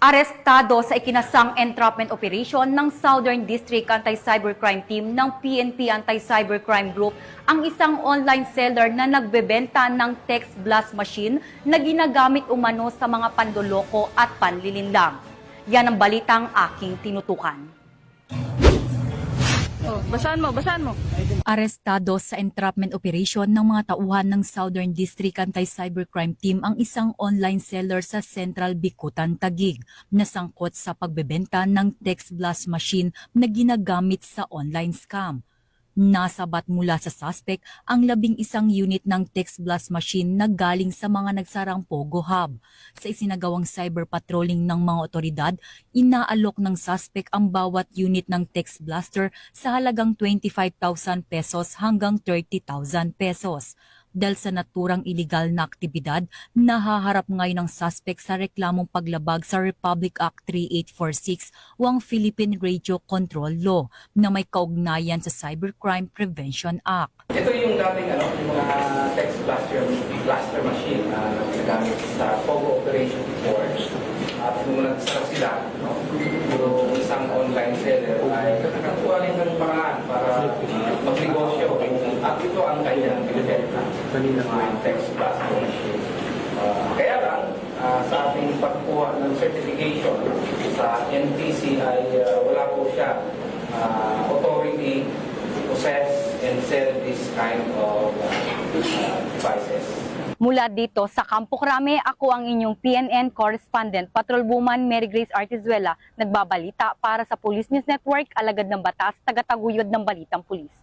Arestado sa ikinasang entrapment operation ng Southern District Anti-Cybercrime Team ng PNP Anti-Cybercrime Group ang isang online seller na nagbebenta ng text blast machine na ginagamit umano sa mga pandoloko at panlilinlang. Yan ang balitang aking tinutukan. Basahan mo. Arestado sa entrapment operation ng mga tauhan ng Southern District Anti-Cybercrime Team ang isang online seller sa Central Bicutan, Taguig na sangkot sa pagbebenta ng text blast machine na ginagamit sa online scam. Nasabat mula sa suspect ang 11 unit ng text blast machine na galing sa mga nagsarang Pogo Hub. Sa isinagawang cyber patrolling ng mga otoridad, inaalok ng suspect ang bawat unit ng text blaster sa halagang 25,000 pesos hanggang 30,000 pesos. Dahil sa naturang iligal na aktibidad, nahaharap ngayon ang suspect sa reklamong paglabag sa Republic Act 3846 o ang Philippine Radio Control Law na may kaugnayan sa Cybercrime Prevention Act. Ito yung dating yung mga text blaster machine na ginagamit sa Pogo operation before. At nung nagsara sila, yung isang online seller ay nagkakakuha rin ng paraan para magnegosyo. At ito ang kanyang binibenta ng text blaster machine. Kaya lang, sa ating pagkuha ng certification sa NTC ay wala po siya authority to possess and sell this kind of devices. Mula dito sa Campo Crame, ako ang inyong PNN correspondent, Patrolwoman Mary Grace Artizuela, nagbabalita para sa Police News Network, alagad ng batas, tagataguyod ng balitang pulis.